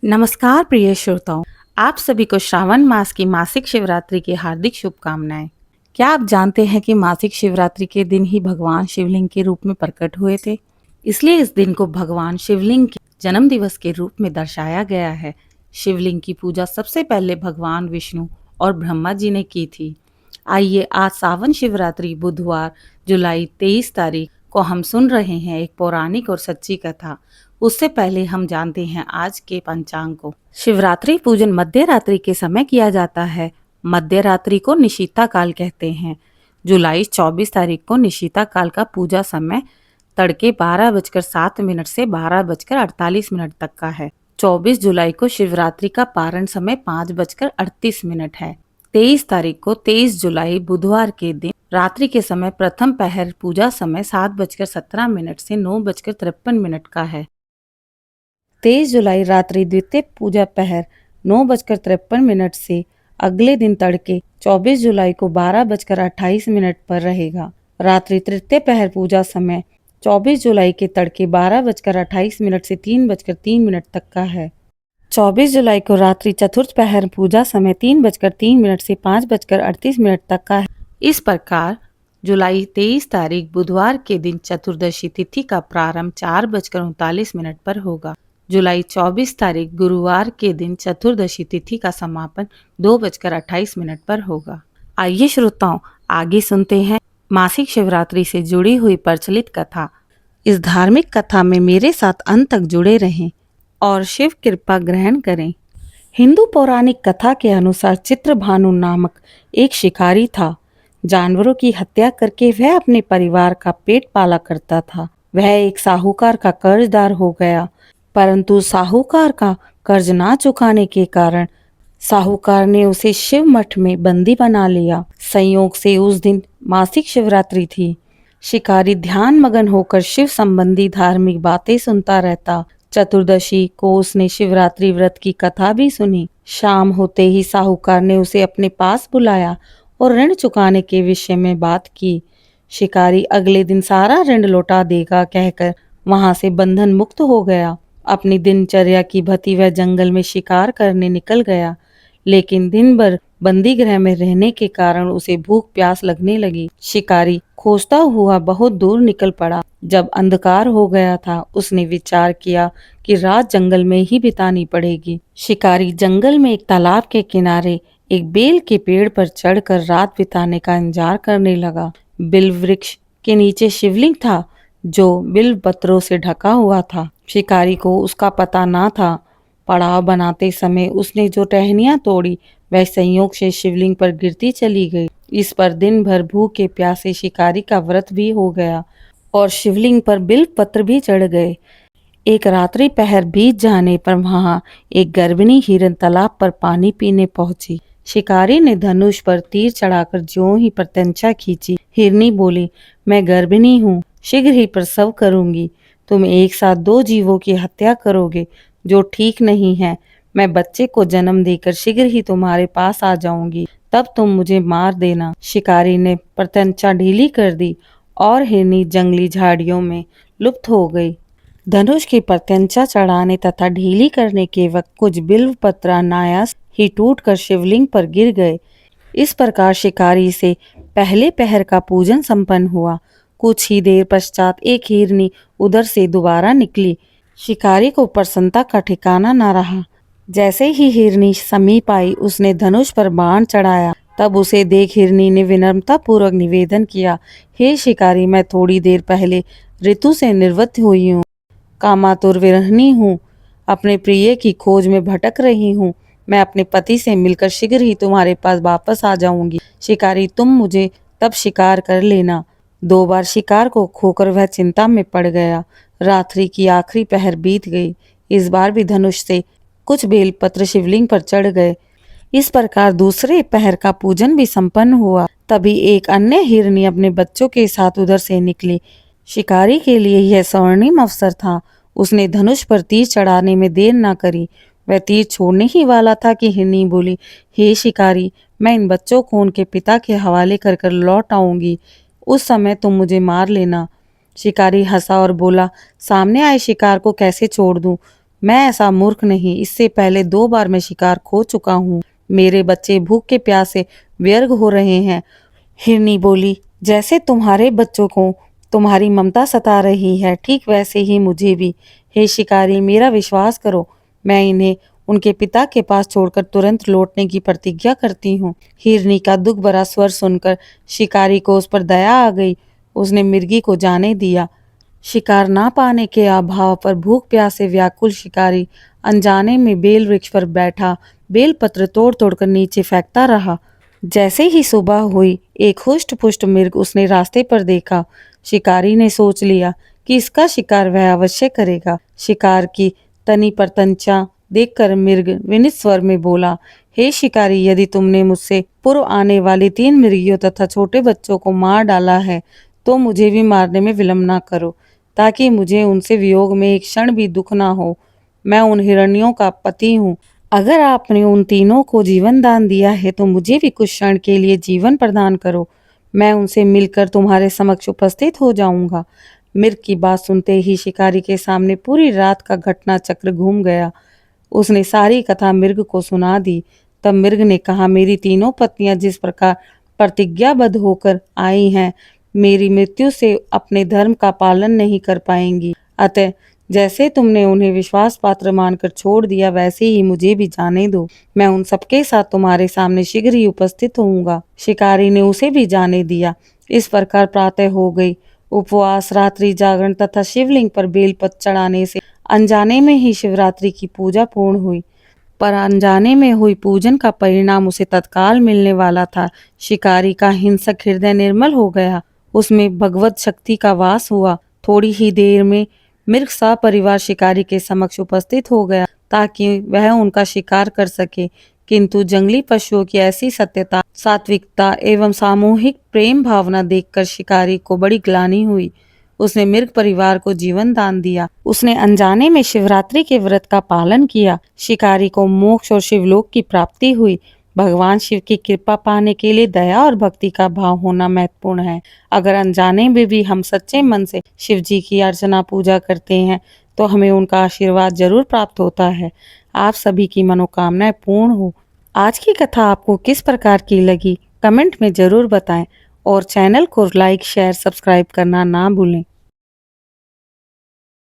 नमस्कार प्रिय श्रोताओं, आप सभी को श्रावण मास की मासिक शिवरात्रि की हार्दिक शुभकामनाएं। क्या आप जानते हैं कि मासिक शिवरात्रि के दिन ही भगवान शिवलिंग के रूप में प्रकट हुए थे? इसलिए इस दिन को भगवान शिवलिंग के जन्म दिवस के रूप में दर्शाया गया है। शिवलिंग की पूजा सबसे पहले भगवान विष्णु और ब्रह्मा जी ने की थी। आइए आज सावन शिवरात्रि बुधवार जुलाई 23 तारीख को हम सुन रहे हैं एक पौराणिक और सच्ची कथा। उससे पहले हम जानते हैं आज के पंचांग को। शिवरात्रि पूजन मध्य रात्रि के समय किया जाता है। मध्य रात्रि को निशीता काल कहते हैं। जुलाई 24 तारीख को निशीता काल का पूजा समय तड़के 12:07 से 12:48 तक का है। 24 जुलाई को शिवरात्रि का पारण समय 5:38 है। 23 तारीख को 23 जुलाई बुधवार के दिन रात्रि के समय प्रथम पहर पूजा समय 7:17 से 9:53 का है। 23 जुलाई रात्रि द्वितीय पूजा पहर 9:53 से अगले दिन तड़के 24 जुलाई को 12:28 पर रहेगा। रात्रि तृतीय पहर पूजा समय 24 जुलाई के तड़के 12:28 से 3:03 तक का है। 24 जुलाई को रात्रि चतुर्थ पहर पूजा समय 3:03 से 5:38 तक का है। इस प्रकार जुलाई 23 तारीख बुधवार के दिन चतुर्दशी तिथि का प्रारंभ 4:39 पर होगा। जुलाई 24 तारीख गुरुवार के दिन चतुर्दशी तिथि का समापन 2:28 पर होगा। आइए श्रोताओं, आगे सुनते हैं मासिक शिवरात्रि से जुड़ी हुई प्रचलित कथा। इस धार्मिक कथा में मेरे साथ अंत तक जुड़े रहें और शिव कृपा ग्रहण करें। हिंदू पौराणिक कथा के अनुसार चित्रभानु नामक एक शिकारी था। जानवरों की हत्या करके वह अपने परिवार का पेट पाला करता था। वह एक साहूकार का कर्जदार हो गया, परंतु साहूकार का कर्ज ना चुकाने के कारण साहूकार ने उसे शिव मठ में बंदी बना लिया। संयोग से उस दिन मासिक शिवरात्रि थी। शिकारी ध्यान मगन होकर शिव संबंधी धार्मिक बातें सुनता रहता। चतुर्दशी को उसने शिवरात्रि व्रत की कथा भी सुनी। शाम होते ही साहूकार ने उसे अपने पास बुलाया और ऋण चुकाने के विषय में बात की। शिकारी अगले दिन सारा ऋण लौटा देगा कहकर वहां से बंधन मुक्त हो गया। अपनी दिनचर्या की भती वह जंगल में शिकार करने निकल गया, लेकिन दिन भर बंदी गृह में रहने के कारण उसे भूख प्यास लगने लगी। शिकारी खोजता हुआ बहुत दूर निकल पड़ा। जब अंधकार हो गया था, उसने विचार किया कि रात जंगल में ही बितानी पड़ेगी। शिकारी जंगल में एक तालाब के किनारे एक बेल के पेड़ पर चढ़कर रात बिताने का इंतजार करने लगा। बिल वृक्ष के नीचे शिवलिंग था, जो बिल पत्रों से ढका हुआ था। शिकारी को उसका पता ना था। पड़ाव बनाते समय उसने जो टहनियां तोड़ी वह संयोग से शिवलिंग पर गिरती चली गई। इस पर दिन भर भूखे प्यासे शिकारी का व्रत भी हो गया और शिवलिंग पर बिल्व पत्र भी चढ़ गए। एक रात्रि पहर बीत जाने पर वहां एक गर्भिणी हिरन तालाब पर पानी पीने पहुंची। शिकारी ने धनुष पर तीर चढ़ाकर ज्यों ही प्रत्यंचा खींची। हिरनी बोली, मैं गर्भिणी हूँ, शीघ्र ही प्रसव करूंगी। तुम एक साथ दो जीवों की हत्या करोगे, जो ठीक नहीं है। मैं बच्चे को जन्म देकर शीघ्र ही तुम्हारे पास आ जाऊंगी, तब तुम मुझे मार देना। शिकारी ने प्रत्यंचा ढीली कर दी और हिरनी जंगली झाड़ियों में लुप्त हो गई। धनुष की प्रत्यंचा चढ़ाने तथा ढीली करने के वक्त कुछ बिल्व पत्र अनायास ही टूटकर शिवलिंग पर गिर गए। इस प्रकार शिकारी से पहले पहर का पूजन संपन्न हुआ। कुछ ही देर पश्चात एक हिरनी उधर से दोबारा निकली। शिकारी को प्रसन्नता का ठिकाना न रहा। जैसे ही हिरनी समीप आई, उसने धनुष पर बाण चढ़ाया। तब उसे देख हिरनी ने विनम्रता पूर्वक निवेदन किया, हे शिकारी, मैं थोड़ी देर पहले ऋतु से निवृत्त हुई हूँ, कामातुर विरहिणी हूँ, अपने प्रिय की खोज में भटक रही हूँ। मैं अपने पति से मिलकर शीघ्र ही तुम्हारे पास वापस आ जाऊंगी। शिकारी, तुम मुझे तब शिकार कर लेना। 2 बार शिकार को खोकर वह चिंता में पड़ गया। रात्रि की आखिरी पहर बीत गई। इस बार भी धनुष से कुछ बेलपत्र शिवलिंग पर चढ़ गए। इस प्रकार दूसरे पहर का पूजन भी संपन्न हुआ। तभी एक अन्य हिरनी अपने बच्चों के साथ उधर से निकली। शिकारी के लिए यह स्वर्णिम अवसर था। उसने धनुष पर तीर चढ़ाने में देर न करी। वह तीर छोड़ने ही वाला था कि हिरनी बोली, हे शिकारी, मैं इन बच्चों को उनके पिता के हवाले कर कर लौट आऊंगी। उस समय तुम मुझे मार लेना। शिकारी हंसा और बोला, सामने आए शिकार को कैसे छोड़ दूं? मैं ऐसा मूर्ख नहीं, इससे पहले 2 बार मैं शिकार खो चुका हूँ। मेरे बच्चे भूख के प्यासे व्यर्थ हो रहे हैं। हिरनी बोली, जैसे तुम्हारे बच्चों को तुम्हारी ममता सता रही है, ठीक वैसे ही मुझे भी। हे शिकारी, मेरा विश्वास करो, मैं इन्हें उनके पिता के पास छोड़कर तुरंत लौटने की प्रतिज्ञा करती हूँ। हिरनी का दुख भरा स्वर सुनकर शिकारी को उस पर दया आ गई। उसने मिर्गी को जाने दिया। शिकार ना पाने के अभाव पर भूख प्यास से व्याकुल शिकारी अनजाने में बेल वृक्ष पर बैठा बेल पत्र तोड़ तोड़ कर नीचे फेंकता रहा। जैसे ही सुबह हुई, एक हुष्ट पुष्ट मिर्ग उसने रास्ते पर देखा। शिकारी ने सोच लिया कि इसका शिकार वह अवश्य करेगा। शिकार की तनी पर तंचा देखकर मिर्ग विनित स्वर में बोला, हे शिकारी, यदि तुमने मुझसे पूर्व आने वाली 3 मिर्गियों तथा छोटे बच्चों को मार डाला है तो मुझे भी मारने में विलम्ब ना करो, ताकि मुझे उनसे वियोग में एक क्षण भी दुख ना हो। मैं उन हिरनियों का पति हूँ। अगर आपने उन तीनों को जीवन दान दिया है तो मुझे भी कुछ क्षण के लिए जीवन प्रदान करो। मैं उनसे मिलकर तुम्हारे समक्ष उपस्थित हो जाऊंगा। मिर्ग की बात सुनते ही शिकारी के सामने पूरी रात का घटना चक्र घूम गया। उसने सारी कथा मिर्ग को सुना दी। तब मिर्ग ने कहा, मेरी तीनों पत्नियां जिस प्रकार प्रतिज्ञाबद्ध होकर आई हैं, मेरी मृत्यु से अपने धर्म का पालन नहीं कर पाएंगी। अतः जैसे तुमने उन्हें विश्वास पात्र मानकर छोड़ दिया, वैसे ही मुझे भी जाने दो। मैं उन सबके साथ तुम्हारे सामने शीघ्र ही उपस्थित होऊंगा। शिकारी ने उसे भी जाने दिया। इस प्रकार प्रातः हो गई। उपवास, रात्रि जागरण तथा शिवलिंग पर बेलपत्र चढ़ाने से अनजाने में ही शिवरात्रि की पूजा पूर्ण हुई। पर अनजाने में हुई पूजन का परिणाम उसे तत्काल मिलने वाला था। शिकारी का हिंसक हृदय निर्मल हो गया। उसमें भगवत शक्ति का वास हुआ। थोड़ी ही देर में मिर्ग सपरिवार शिकारी के समक्ष उपस्थित हो गया ताकि वह उनका शिकार कर सके। किंतु जंगली पशुओं की ऐसी सत्यता, सात्विकता एवं सामूहिक प्रेम भावना देखकर शिकारी को बड़ी ग्लानि हुई। उसने मिर्ग परिवार को जीवन दान दिया। उसने अनजाने में शिवरात्रि के व्रत का पालन किया। शिकारी को मोक्ष और शिवलोक की प्राप्ति हुई। भगवान शिव की कृपा पाने के लिए दया और भक्ति का भाव होना महत्वपूर्ण है। अगर अनजाने में भी हम सच्चे मन से शिव जी की अर्चना पूजा करते हैं तो हमें उनका आशीर्वाद जरूर प्राप्त होता है। आप सभी की मनोकामनाएं पूर्ण हो। आज की कथा आपको किस प्रकार की लगी, कमेंट में जरूर बताएं और चैनल को लाइक, शेयर, सब्सक्राइब करना ना भूलें।